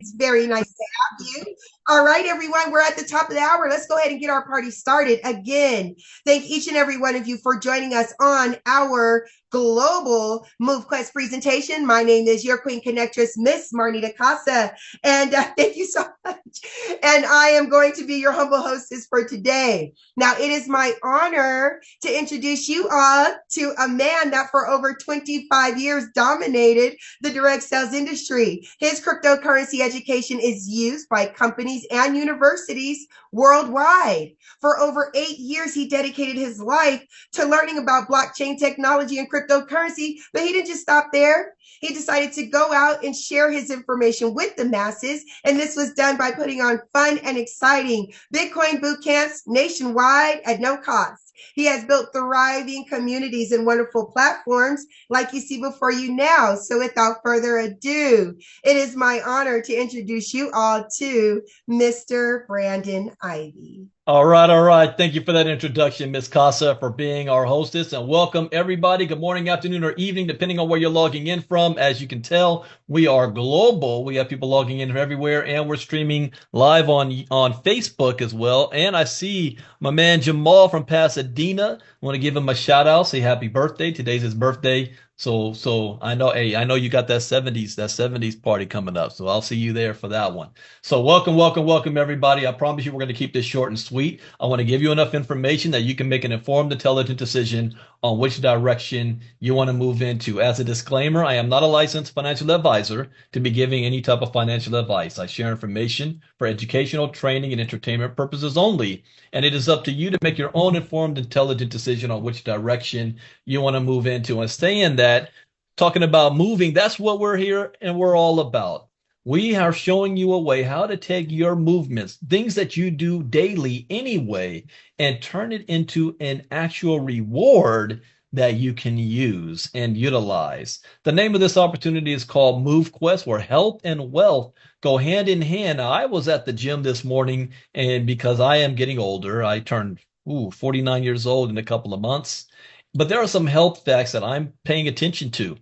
It's very nice to have you. All right, everyone, we're at the top of the hour. Let's go ahead and get our party started again. Thank each and every one of you for joining us on our global MoveQuest presentation. My name is your Queen Connectress, Miss Marnita Casa, and thank you so much. And I am going to be your humble hostess for today. Now, it is my honor to introduce you all to a man that for over 25 years dominated the direct sales industry. His cryptocurrency education is used by companies and universities worldwide. For over 8 years, he dedicated his life to learning about blockchain technology and cryptocurrency, but he didn't just stop there. He decided to go out and share his information with the masses, and this was done by putting on fun and exciting Bitcoin boot camps nationwide at no cost. He has built thriving communities and wonderful platforms like you see before you now. So without further ado, it is my honor to introduce you all to Mr. Brandon Ivy. All right. Thank you for that introduction, Ms. Casa, for being our hostess, and welcome everybody. Good morning, afternoon, or evening, depending on where you're logging in from. As you can tell, we are global. We have people logging in from everywhere, and we're streaming live on Facebook as well. And I see my man Jamal from Pasadena. I want to give him a shout out, say happy birthday. Today's his birthday. So I know, hey, I know you got that 70s party coming up. So I'll see you there for that one. So welcome everybody. I promise you we're going to keep this short and sweet. I want to give you enough information that you can make an informed, intelligent decision on which direction you want to move into. As a disclaimer, I am not a licensed financial advisor to be giving any type of financial advice. I share information for educational, training, and entertainment purposes only. And it is up to you to make your own informed, intelligent decision on which direction you want to move into. And stay in that, talking about moving, that's what we're here and we're all about. We are showing you a way how to take your movements, things that you do daily anyway, and turn it into an actual reward that you can use and utilize. The name of this opportunity is called MoveQuest, where health and wealth go hand in hand. Now, I was at the gym this morning, and because I am getting older, I turned 49 years old in a couple of months. But there are some health facts that I'm paying attention to,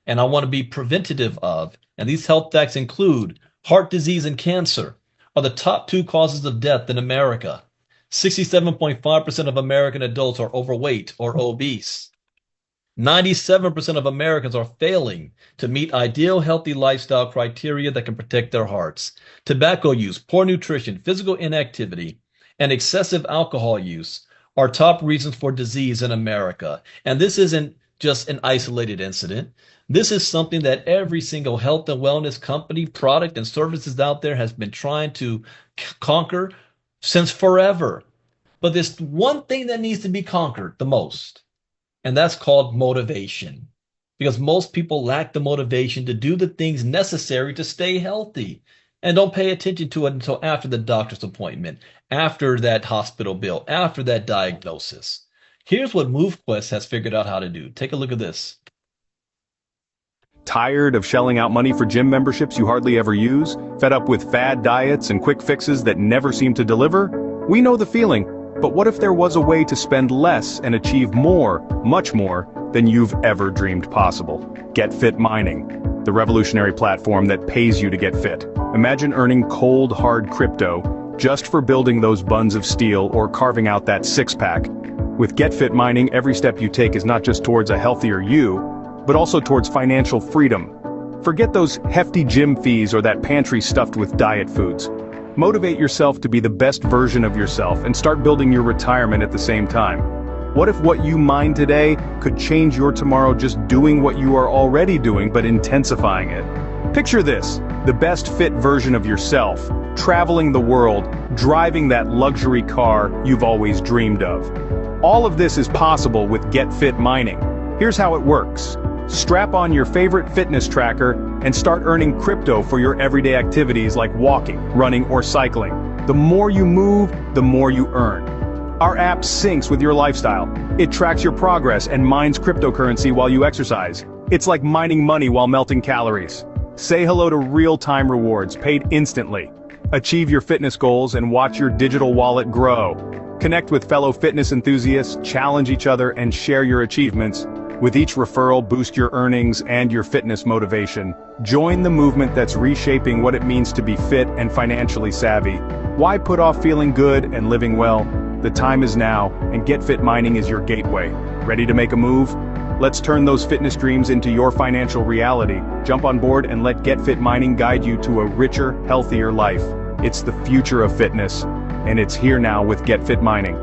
and I want to be preventative of. And these health facts include heart disease and cancer are the top 2 causes of death in America. 67.5% of American adults are overweight or obese. 97% of Americans are failing to meet ideal healthy lifestyle criteria that can protect their hearts. Tobacco use, poor nutrition, physical inactivity, and excessive alcohol use are top reasons for disease in America. And this isn't just an isolated incident. This is something that every single health and wellness company, product, and services out there has been trying to conquer since forever. But there's one thing that needs to be conquered the most, and that's called motivation. Because most people lack the motivation to do the things necessary to stay healthy and don't pay attention to it until after the doctor's appointment, after that hospital bill, after that diagnosis. Here's what MoveQuest has figured out how to do. Take a look at this. Tired of shelling out money for gym memberships you hardly ever use? Fed up with fad diets and quick fixes that never seem to deliver? We know the feeling, but what if there was a way to spend less and achieve more, much more, than you've ever dreamed possible? Get Fit Mining, the revolutionary platform that pays you to get fit. Imagine earning cold, hard crypto just for building those buns of steel or carving out that six-pack. With Get Fit Mining, every step you take is not just towards a healthier you, but also towards financial freedom. Forget those hefty gym fees or that pantry stuffed with diet foods. Motivate yourself to be the best version of yourself and start building your retirement at the same time. What if what you mine today could change your tomorrow just doing what you are already doing but intensifying it? Picture this, the best fit version of yourself, traveling the world, driving that luxury car you've always dreamed of. All of this is possible with Get Fit Mining. Here's how it works. Strap on your favorite fitness tracker and start earning crypto for your everyday activities like walking, running, or cycling. The more you move, the more you earn. Our app syncs with your lifestyle. It tracks your progress and mines cryptocurrency while you exercise. It's like mining money while melting calories. Say hello to real-time rewards paid instantly. Achieve your fitness goals and watch your digital wallet grow. Connect with fellow fitness enthusiasts, challenge each other, and share your achievements. With each referral, boost your earnings and your fitness motivation. Join the movement that's reshaping what it means to be fit and financially savvy. Why put off feeling good and living well? The time is now, and Get Fit Mining is your gateway. Ready to make a move? Let's turn those fitness dreams into your financial reality. Jump on board and let Get Fit Mining guide you to a richer, healthier life. It's the future of fitness, and it's here now with Get Fit Mining.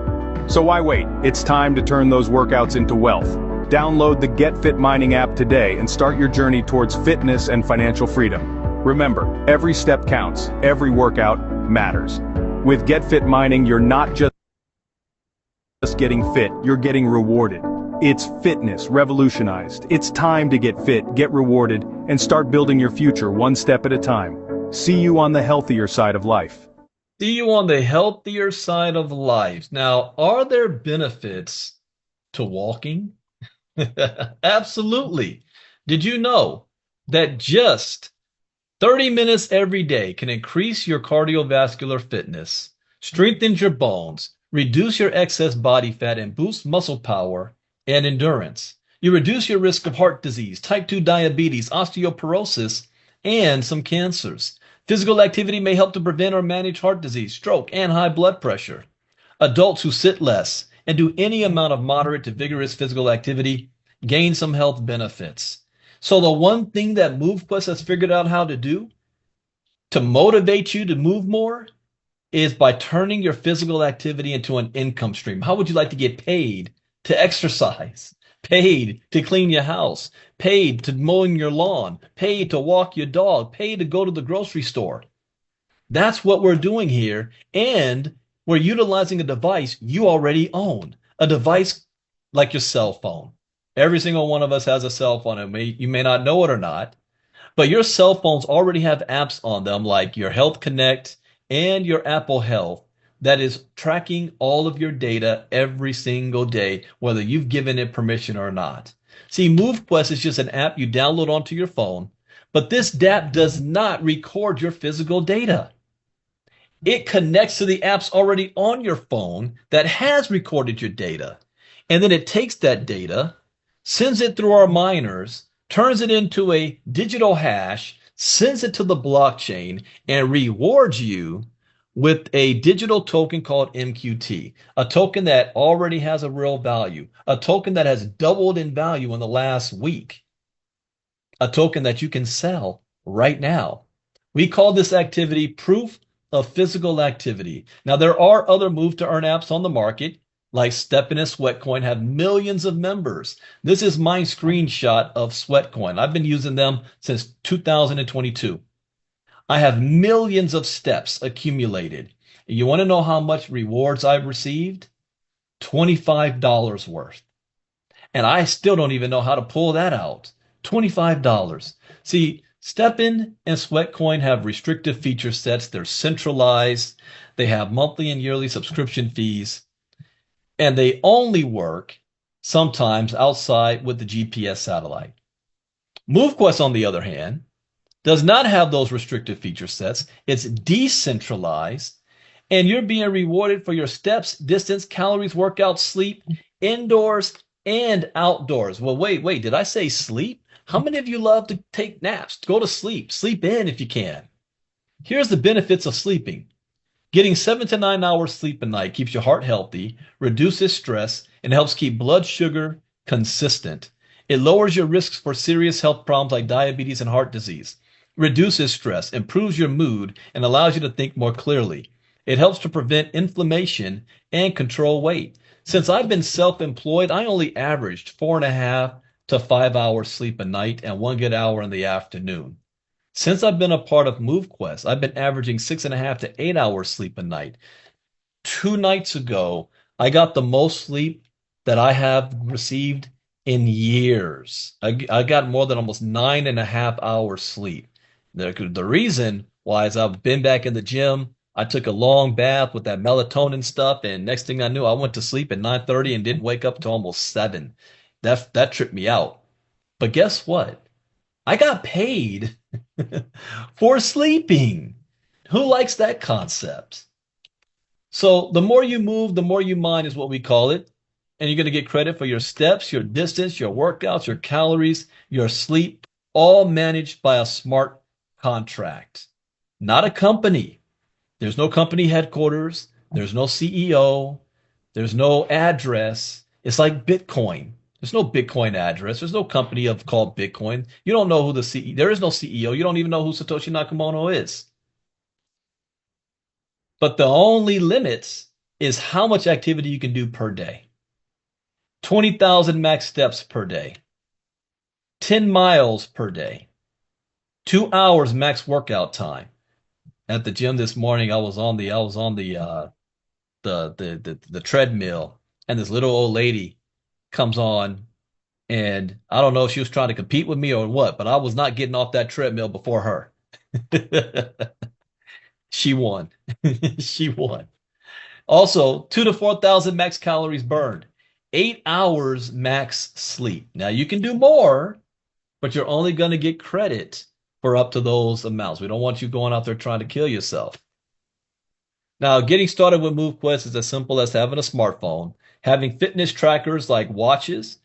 So why wait? It's time to turn those workouts into wealth. Download the Get Fit Mining app today and start your journey towards fitness and financial freedom. Remember, every step counts, every workout matters. With Get Fit Mining, you're not just getting fit, you're getting rewarded. It's fitness revolutionized. It's time to get fit, get rewarded, and start building your future one step at a time. See you on the healthier side of life. See you on the healthier side of life. Now, are there benefits to walking? Absolutely. Did you know that just 30 minutes every day can increase your cardiovascular fitness, strengthen your bones, reduce your excess body fat, and boost muscle power and endurance? You reduce your risk of heart disease, type 2 diabetes, osteoporosis, and some cancers. Physical activity may help to prevent or manage heart disease, stroke, and high blood pressure. Adults who sit less and do any amount of moderate to vigorous physical activity gain some health benefits. So the one thing that MoveQuest has figured out how to do to motivate you to move more is by turning your physical activity into an income stream. How would you like to get paid to exercise, paid to clean your house, paid to mowing your lawn, paid to walk your dog, paid to go to the grocery store? That's what we're doing here, and we're utilizing a device you already own, a device like your cell phone. Every single one of us has a cell phone, and you may not know it or not, but your cell phones already have apps on them like your Health Connect and your Apple Health that is tracking all of your data every single day, whether you've given it permission or not. See, MoveQuest is just an app you download onto your phone, but this app does not record your physical data. It connects to the apps already on your phone that has recorded your data. And then it takes that data, sends it through our miners, turns it into a digital hash, sends it to the blockchain, and rewards you with a digital token called MQT, a token that already has a real value, a token that has doubled in value in the last week, a token that you can sell right now. We call this activity proof of physical activity. Now, there are other move to earn apps on the market, like Stepin and Sweatcoin have millions of members. This is my screenshot of Sweatcoin. I've been using them since 2022. I have millions of steps accumulated. You want to know how much rewards I've received? $25 worth. And I still don't even know how to pull that out. $25. See, Stepin and Sweatcoin have restrictive feature sets. They're centralized. They have monthly and yearly subscription fees. And they only work sometimes outside with the GPS satellite. MoveQuest, on the other hand, does not have those restrictive feature sets. It's decentralized, and you're being rewarded for your steps, distance, calories, workouts, sleep, indoors and outdoors. Well, wait, did I say sleep? How many of you love to take naps? Go to sleep. Sleep in if you can. Here's the benefits of sleeping. Getting 7 to 9 hours sleep a night keeps your heart healthy, reduces stress, and helps keep blood sugar consistent. It lowers your risks for serious health problems like diabetes and heart disease, reduces stress, improves your mood, and allows you to think more clearly. It helps to prevent inflammation and control weight. Since I've been self-employed, I only averaged 4.5 to 5 hours sleep a night and 1 good hour in the afternoon. Since I've been a part of MoveQuest, I've been averaging 6.5 to 8 hours sleep a night. 2 nights ago, I got the most sleep that I have received in years. I got more than almost 9.5 hours sleep. The reason why is I've been back in the gym. I took a long bath with that melatonin stuff, and next thing I knew, I went to sleep at 9:30 and didn't wake up till almost 7. That tripped me out. But guess what? I got paid for sleeping. Who likes that concept? So the more you move, the more you mine is what we call it. and you're going to get credit for your steps, your distance, your workouts, your calories, your sleep, all managed by a smart contract. Not a company. There's no company headquarters. There's no CEO. There's no address. It's like Bitcoin. There's no Bitcoin address. There's no company called Bitcoin. You don't know who the CEO. There is no CEO. You don't even know who Satoshi Nakamoto is. But the only limits is how much activity you can do per day. 20,000 max steps per day. 10 miles per day. 2 hours max workout time. At the gym this morning, I was on the treadmill, and this little old lady comes on, and I don't know if she was trying to compete with me or what, but I was not getting off that treadmill before her. She won. She won. Also, 2 to 4,000 max calories burned. 8 hours max sleep. Now you can do more, but you're only going to get credit for up to those amounts. We don't want you going out there trying to kill yourself. Now, getting started with MoveQuest is as simple as having a smartphone, having fitness trackers like watches.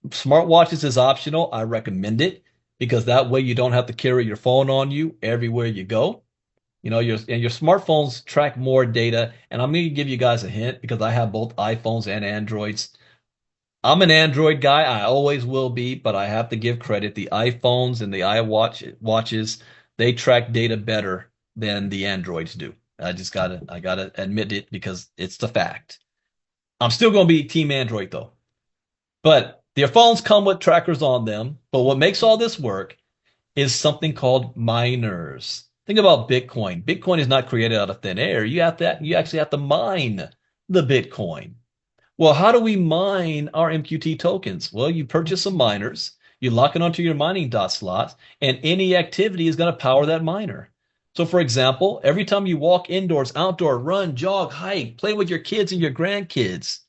Smartwatches is optional. I recommend it because that way you don't have to carry your phone on you everywhere you go. You know, your smartphones track more data, and I'm going to give you guys a hint because I have both iPhones and Androids. I'm an Android guy. I always will be, but I have to give credit. The iPhones and the watches, they track data better than the Androids do. I gotta admit it because it's the fact. I'm still gonna be Team Android though. But their phones come with trackers on them. But what makes all this work is something called miners. Think about Bitcoin. Bitcoin is not created out of thin air. You actually have to mine the Bitcoin. Well, how do we mine our MQT tokens? Well, you purchase some miners, you lock it onto your mining dot slots, and any activity is going to power that miner. So, for example, every time you walk indoors, outdoor, run, jog, hike, play with your kids and your grandkids,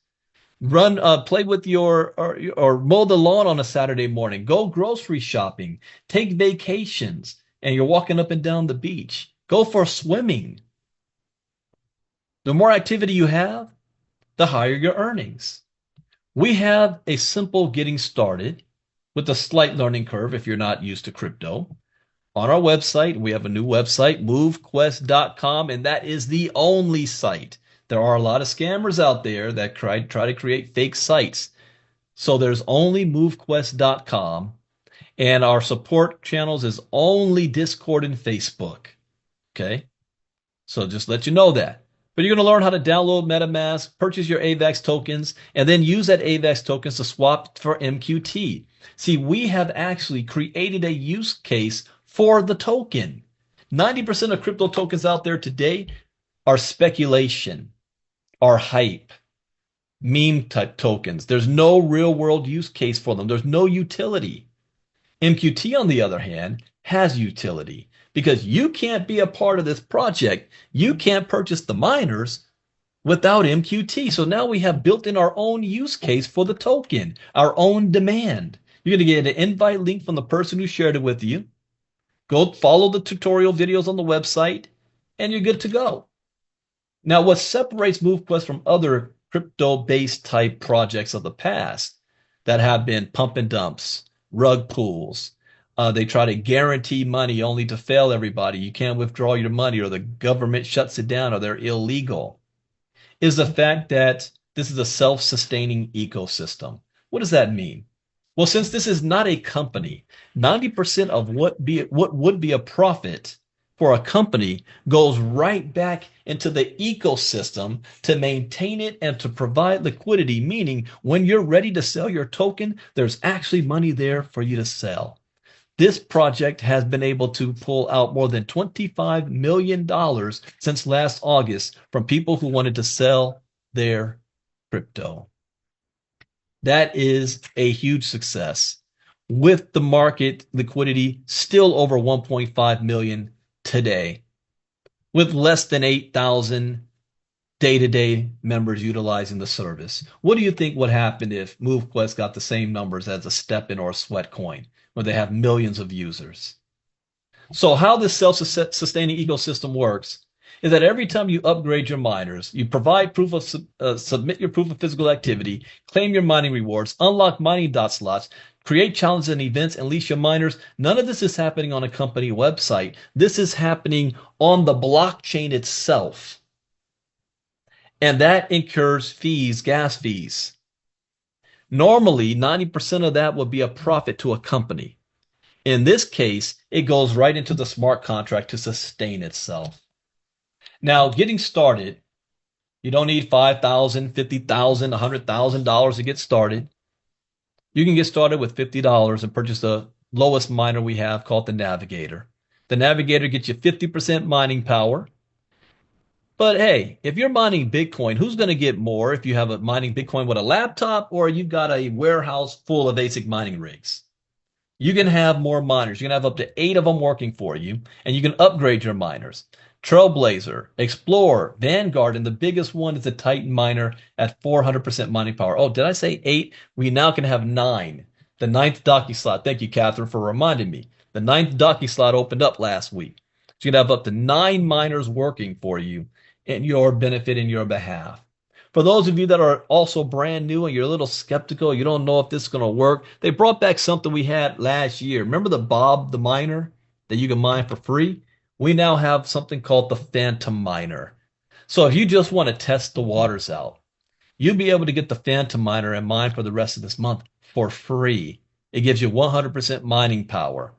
play with or mow the lawn on a Saturday morning, go grocery shopping, take vacations, and you're walking up and down the beach, go for swimming. The more activity you have, the higher your earnings. We have a simple getting started with a slight learning curve if you're not used to crypto. On our website, we have a new website, MoveQuest.com, and that is the only site. There are a lot of scammers out there that try to create fake sites. So there's only MoveQuest.com, and our support channels is only Discord and Facebook. Okay? So just let you know that. But you're going to learn how to download MetaMask, purchase your AVAX tokens, and then use that AVAX tokens to swap for MQT. See, we have actually created a use case for the token. 90% of crypto tokens out there today are speculation, are hype, meme type tokens. There's no real world use case for them. There's no utility. MQT, on the other hand, has utility because you can't be a part of this project. You can't purchase the miners without MQT. So now we have built in our own use case for the token, our own demand. You're going to get an invite link from the person who shared it with you. Go follow the tutorial videos on the website, and you're good to go. Now, what separates MoveQuest from other crypto-based type projects of the past that have been pump and dumps, rug pulls, they try to guarantee money only to fail everybody. You can't withdraw your money or the government shuts it down or they're illegal, is the fact that this is a self-sustaining ecosystem. What does that mean? Well, since this is not a company, 90% of what would be a profit for a company goes right back into the ecosystem to maintain it and to provide liquidity, meaning when you're ready to sell your token, there's actually money there for you to sell. This project has been able to pull out more than $25 million since last August from people who wanted to sell their crypto. That is a huge success with the market liquidity still over 1.5 million today, with less than 8,000 day-to-day members utilizing the service. What do you think would happen if MoveQuest got the same numbers as a Stepin or a Sweatcoin, where they have millions of users? So how this self-sustaining ecosystem works is that every time you upgrade your miners, you provide proof of submit your proof of physical activity, claim your mining rewards, unlock mining dot slots, create challenges and events, and leash your miners. None of this is happening on a company website. This is happening on the blockchain itself. And that incurs fees, gas fees. Normally, 90% of that would be a profit to a company. In this case, it goes right into the smart contract to sustain itself. Now, getting started, you don't need $5,000, $50,000, $100,000 to get started. You can get started with $50 and purchase the lowest miner we have called the Navigator. The Navigator gets you 50% mining power. But hey, if you're mining Bitcoin, who's going to get more if you have a mining Bitcoin with a laptop or you've got a warehouse full of ASIC mining rigs? You can have more miners. You can have up to 8 of them working for you, and you can upgrade your miners. Trailblazer, Explorer, Vanguard, and the biggest one is the Titan miner at 400% mining power. Oh, did I say 8? We now can have 9. The 9th docking slot. Thank you, Catherine, for reminding me. The 9th docking slot opened up last week. So you can have up to 9 miners working for you in your benefit, in your behalf. For those of you that are also brand new and you're a little skeptical, you don't know if this is going to work, they brought back something we had last year. Remember the Bob the Miner that you can mine for free? We now have something called the Phantom Miner. So if you just want to test the waters out, you'll be able to get the Phantom Miner and mine for the rest of this month for free. It gives you 100% mining power.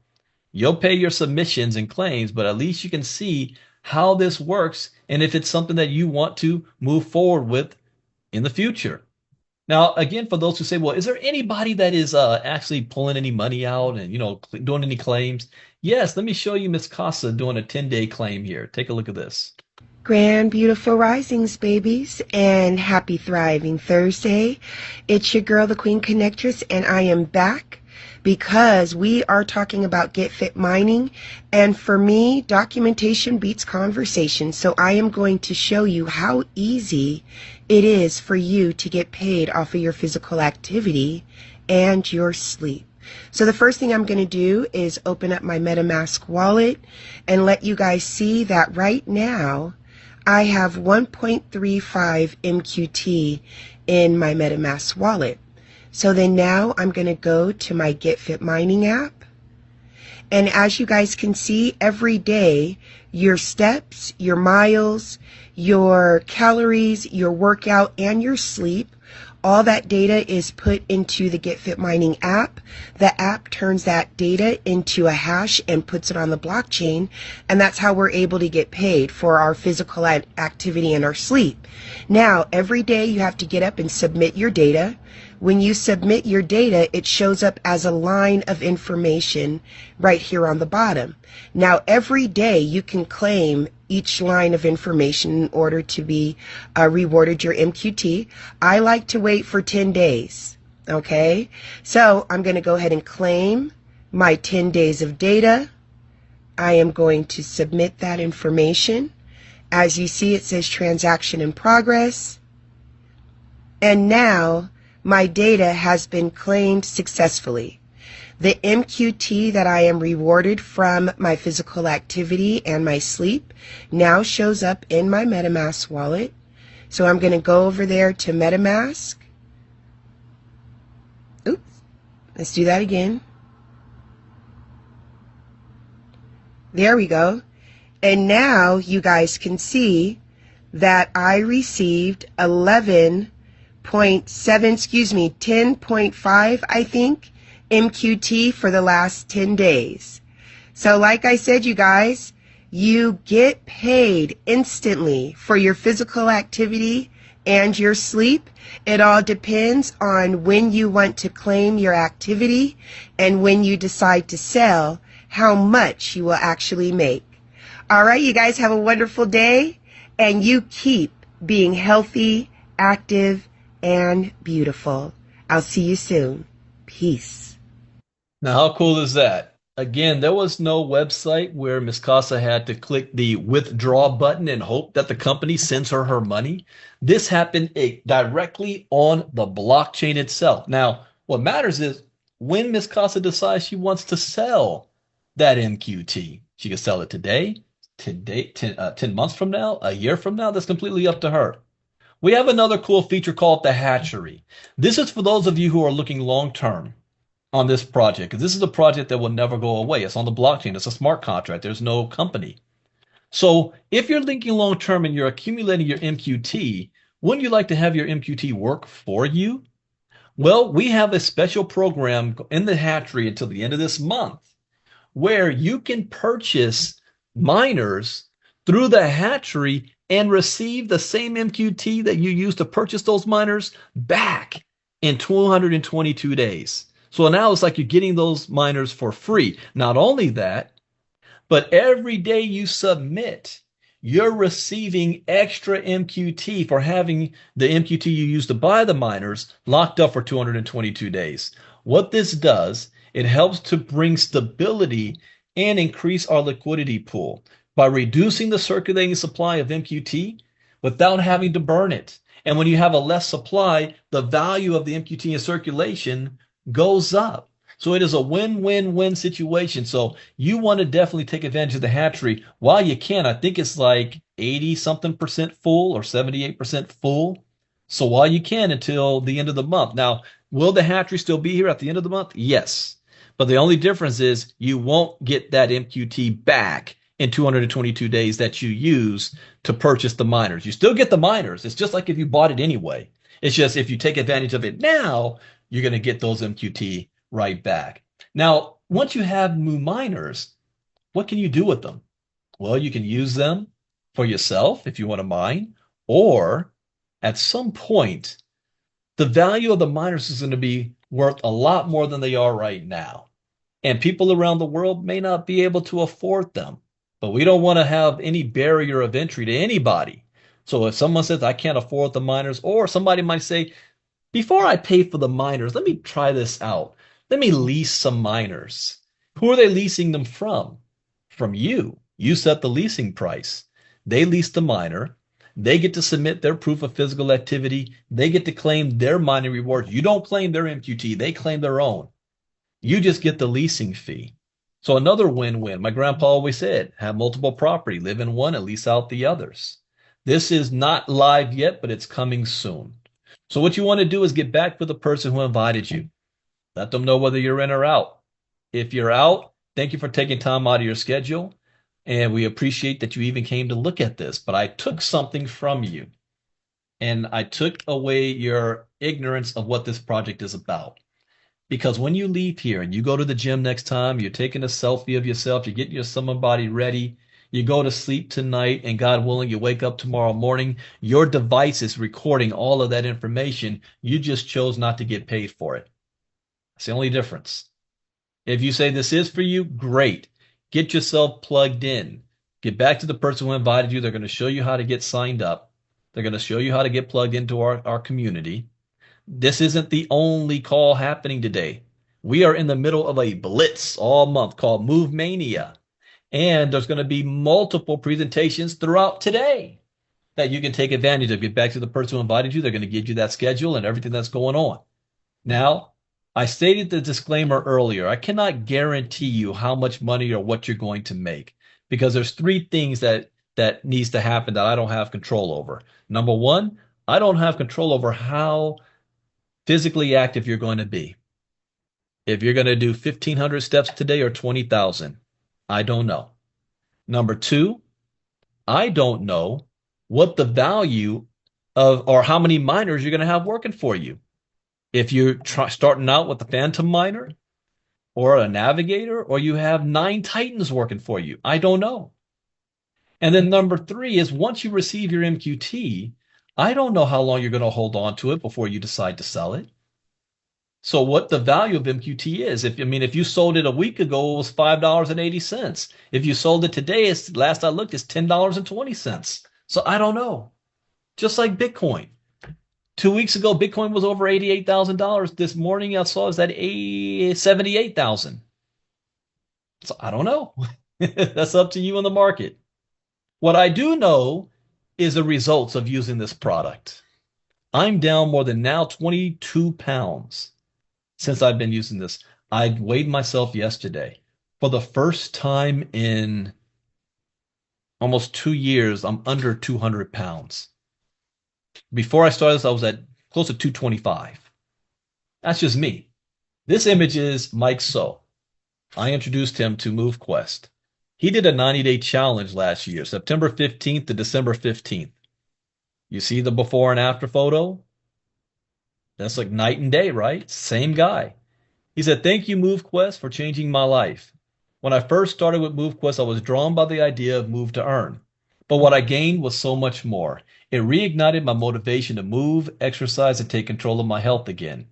You'll pay your submissions and claims, but at least you can see how this works and if it's something that you want to move forward with in the future. Now, again, for those who say, well, is there anybody that is actually pulling any money out and, doing any claims? Yes, let me show you Miss Casa doing a 10-day claim here. Take a look at this. Grand, beautiful risings, babies, and happy thriving Thursday. It's your girl, the Queen Connectress, and I am back because we are talking about Get Fit Mining. And for me, documentation beats conversation. So I am going to show you how easy it is for you to get paid off of your physical activity and your sleep. So the first thing I'm going to do is open up my MetaMask wallet and let you guys see that right now I have 1.35 MQT in my MetaMask wallet. So then now I'm going to go to my Get Fit Mining app. And as you guys can see, every day, your steps, your miles, your calories, your workout, and your sleep, all that data is put into the Get Fit Mining app. The app turns that data into a hash and puts it on the blockchain, and that's how we're able to get paid for our physical activity and our sleep. Now, every day you have to get up and submit your data. When you submit your data, it shows up as a line of information right here on the bottom. Now, every day you can claim each line of information in order to be rewarded your MQT. I like to wait for 10 days, okay? So I'm going to go ahead and claim my 10 days of data. I am going to submit that information. As you see, it says transaction in progress. And now my data has been claimed successfully. The MQT that I am rewarded from my physical activity and my sleep now shows up in my MetaMask wallet. So I'm going to go over there to MetaMask. Oops, let's do that again. There we go. And now you guys can see that I received 10.5, I think, MQT for the last 10 days. So like I said, you guys, you get paid instantly for your physical activity and your sleep. It all depends on when you want to claim your activity and when you decide to sell, how much you will actually make. All right, you guys have a wonderful day, and you keep being healthy, active, and beautiful. I'll see you soon. Peace. Now, how cool is that? Again, there was no website where Ms. Casa had to click the withdraw button and hope that the company sends her money. This happened directly on the blockchain itself. Now, what matters is when Ms. Casa decides she wants to sell that MQT. She can sell it today, today, 10 months from now, a year from now, that's completely up to her. We have another cool feature called the hatchery. This is for those of you who are looking long term on this project, because this is a project that will never go away. It's on the blockchain. It's a smart contract. There's no company. So if you're thinking long term and you're accumulating your MQT, wouldn't you like to have your MQT work for you? Well, we have a special program in the hatchery until the end of this month where you can purchase miners through the hatchery and receive the same MQT that you used to purchase those miners back in 222 days. So now it's like you're getting those miners for free. Not only that, but every day you submit, you're receiving extra MQT for having the MQT you used to buy the miners locked up for 222 days. What this does, it helps to bring stability and increase our liquidity pool by reducing the circulating supply of MQT without having to burn it. And when you have a less supply, the value of the MQT in circulation goes up. So it is a win-win-win situation. So you want to definitely take advantage of the hatchery while you can. I think it's like 80 something percent full or 78% full. So while you can until the end of the month. Now, will the hatchery still be here at the end of the month? Yes. But the only difference is you won't get that MQT back in 222 days that you use to purchase the miners. You still get the miners. It's just like if you bought it anyway. It's just if you take advantage of it now, you're going to get those MQT right back. Now, once you have new miners, what can you do with them? Well, you can use them for yourself if you want to mine, or at some point, the value of the miners is going to be worth a lot more than they are right now. And people around the world may not be able to afford them, but we don't want to have any barrier of entry to anybody. So if someone says, I can't afford the miners, or somebody might say, before I pay for the miners, let me try this out. Let me lease some miners. Who are they leasing them from? From you. You set the leasing price. They lease the miner. They get to submit their proof of physical activity. They get to claim their mining rewards. You don't claim their MQT. They claim their own. You just get the leasing fee. So another win-win. My grandpa always said, have multiple property, live in one and lease out the others. This is not live yet, but it's coming soon. So what you want to do is get back with the person who invited you. Let them know whether you're in or out. If you're out, thank you for taking time out of your schedule. And we appreciate that you even came to look at this. But I took something from you. And I took away your ignorance of what this project is about. Because when you leave here and you go to the gym next time, you're taking a selfie of yourself, you're getting your summer body ready, you go to sleep tonight, and God willing, you wake up tomorrow morning, your device is recording all of that information. You just chose not to get paid for it. That's the only difference. If you say this is for you, great. Get yourself plugged in. Get back to the person who invited you. They're going to show you how to get signed up. They're going to show you how to get plugged into our community. This isn't the only call happening today. We are in the middle of a blitz all month called Move Mania. And there's going to be multiple presentations throughout today that you can take advantage of. Get back to the person who invited you. They're going to give you that schedule and everything that's going on. Now, I stated the disclaimer earlier. I cannot guarantee you how much money or what you're going to make because there's three things that needs to happen that I don't have control over. Number one, I don't have control over how physically active you're going to be. If you're going to do 1,500 steps today or 20,000, I don't know. Number two, I don't know what the value of or how many miners you're going to have working for you. If you're starting out with a Phantom miner or a Navigator, or you have 9 Titans working for you, I don't know. And then number three is once you receive your MQT, I don't know how long you're going to hold on to it before you decide to sell it. So what the value of MQT is, if you sold it a week ago, it was $5.80. If you sold it today, last I looked, it's $10.20. So I don't know. Just like Bitcoin. 2 weeks ago, Bitcoin was over $88,000. This morning, I saw it's at $78,000. So I don't know. That's up to you in the market. What I do know is the results of using this product. I'm down more than now 22 pounds since I've been using this. I weighed myself yesterday for the first time in almost 2 years, I'm under 200 pounds. Before I started this, I was at close to 225. That's just me. This image is Mike So. I introduced him to MoveQuest. He did a 90-day challenge last year, September 15th to December 15th. You see the before and after photo? That's like night and day, right? Same guy. He said, "Thank you, MoveQuest, for changing my life. When I first started with MoveQuest, I was drawn by the idea of move to earn. But what I gained was so much more. It reignited my motivation to move, exercise, and take control of my health again.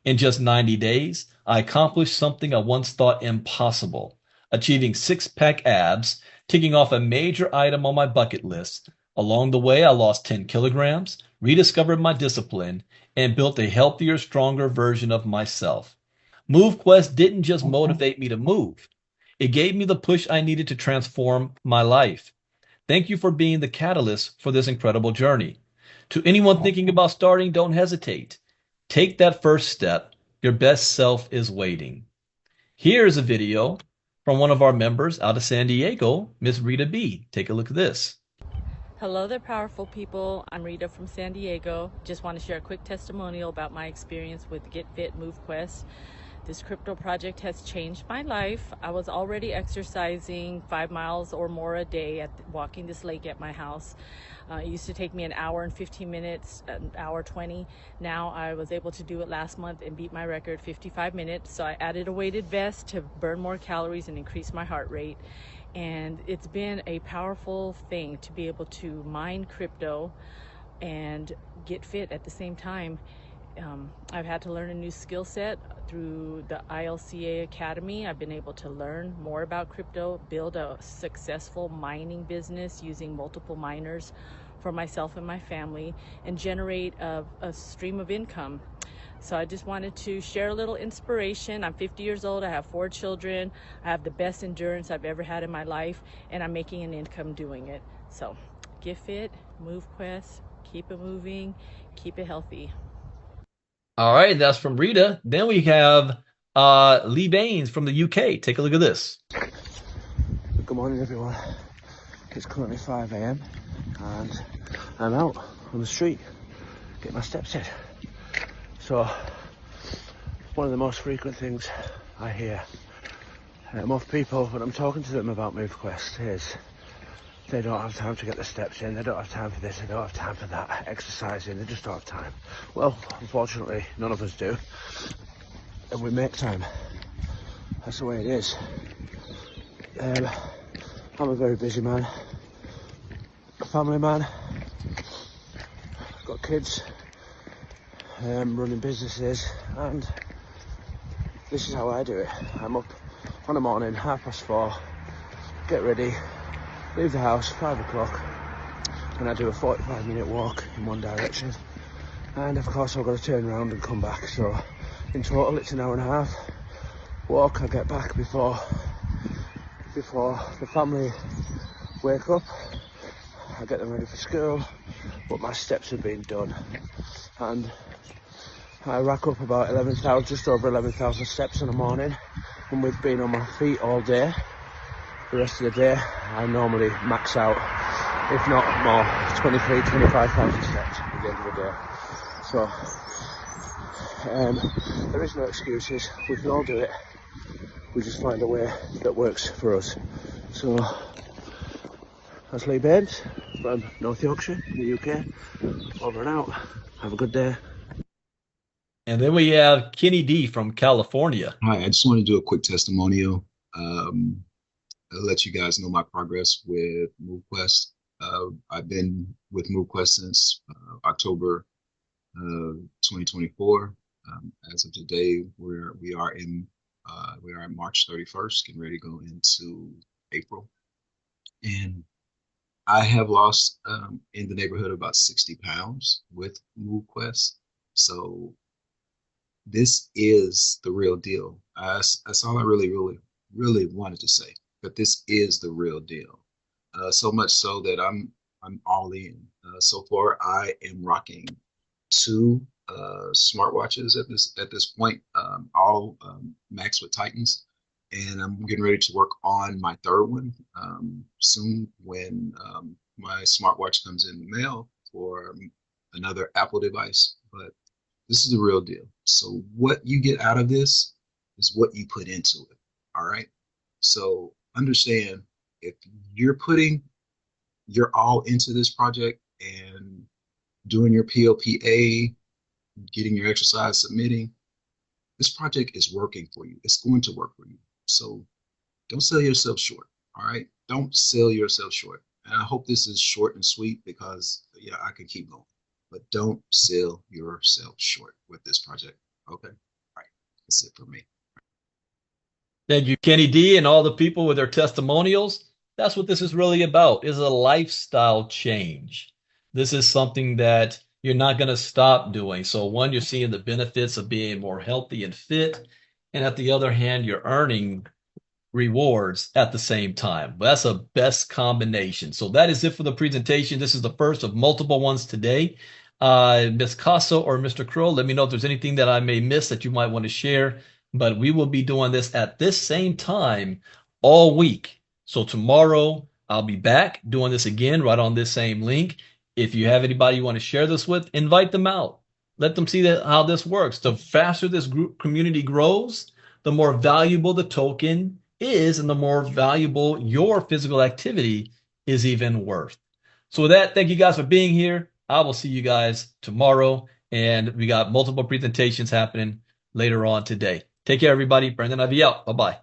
In just 90 days, I accomplished something I once thought impossible, achieving six-pack abs, ticking off a major item on my bucket list. Along the way, I lost 10 kilograms, rediscovered my discipline, and built a healthier, stronger version of myself. MoveQuest didn't just motivate me to move. It gave me the push I needed to transform my life. Thank you for being the catalyst for this incredible journey. To anyone thinking about starting, don't hesitate. Take that first step. Your best self is waiting." Here's a video from one of our members out of San Diego, Miss Rita B. Take a look at this. Hello there, powerful people. I'm Rita from San Diego. Just want to share a quick testimonial about my experience with Get Fit MoveQuest. This crypto project has changed my life. I was already exercising 5 miles or more a day at walking this lake at my house. It used to take me an hour and 15 minutes, an hour 20. Now I was able to do it last month and beat my record 55 minutes. So I added a weighted vest to burn more calories and increase my heart rate. And it's been a powerful thing to be able to mine crypto and get fit at the same time. I've had to learn a new skill set through the ILCA Academy. I've been able to learn more about crypto, build a successful mining business using multiple miners for myself and my family, and generate a stream of income. So I just wanted to share a little inspiration. I'm 50 years old. I have 4 children. I have the best endurance I've ever had in my life, and I'm making an income doing it. So get fit, MoveQuest, keep it moving, keep it healthy. All right, that's from Rita. Then we have Lee Baines from the UK. Take a look at this. Good morning, everyone. It's currently 5 a.m. and I'm out on the street getting my steps in. So, one of the most frequent things I hear of people when I'm talking to them about MoveQuest is they don't have time to get the steps in, they don't have time for this, they don't have time for that, exercising, they just don't have time. Well, unfortunately, none of us do, and we make time. That's the way it is. I'm a very busy man, a family man, got kids, running businesses, and this is how I do it. I'm up on the morning, 4:30, get ready, leave the house 5 o'clock, and I do a 45-minute walk in one direction, and of course I've got to turn around and come back. So in total it's an hour and a half walk. I get back before the family wake up. I get them ready for school, but my steps have been done, and I rack up about 11,000, just over 11,000 steps in the morning, and with being on my feet all day, the rest of the day, I normally max out, if not more, 25,000 steps at the end of the day. So, there is no excuses. We can all do it. We just find a way that works for us. So, that's Lee Baines from North Yorkshire, in the UK. Over and out. Have a good day. And then we have Kenny D from California. Hi, I just want to do a quick testimonial. I'll let you guys know my progress with MoveQuest. I've been with MoveQuest since October 2024. As of today, we are in March 31st, getting ready to go into April, and I have lost in the neighborhood of about 60 pounds with MoveQuest. So this is the real deal. That's all I really wanted to say. But this is the real deal. So much so that I'm all in. So far, I am rocking 2 smartwatches at this point, all Max with Titans, and I'm getting ready to work on my third one soon when my smartwatch comes in the mail for another Apple device. But this is the real deal. So what you get out of this is what you put into it. All right. So understand, if you're putting your all into this project and doing your POPA, getting your exercise, submitting, this project is working for you. It's going to work for you. So don't sell yourself short. All right. Don't sell yourself short. And I hope this is short and sweet because yeah, I can keep going. But don't sell yourself short with this project. Okay. All right. That's it for me. Thank you, Kenny D, and all the people with their testimonials. That's what this is really about, is a lifestyle change. This is something that you're not going to stop doing. So one, you're seeing the benefits of being more healthy and fit. And at the other hand, you're earning rewards at the same time. That's a best combination. So that is it for the presentation. This is the first of multiple ones today. Ms. Casa or Mr. Crow, let me know if there's anything that I may miss that you might want to share. But we will be doing this at this same time all week. So tomorrow I'll be back doing this again right on this same link. If you have anybody you want to share this with, invite them out. Let them see that how this works. The faster this group community grows, the more valuable the token is and the more valuable your physical activity is even worth. So with that, thank you guys for being here. I will see you guys tomorrow. And we got multiple presentations happening later on today. Take care, everybody. Brandon Ivy out. Bye-bye.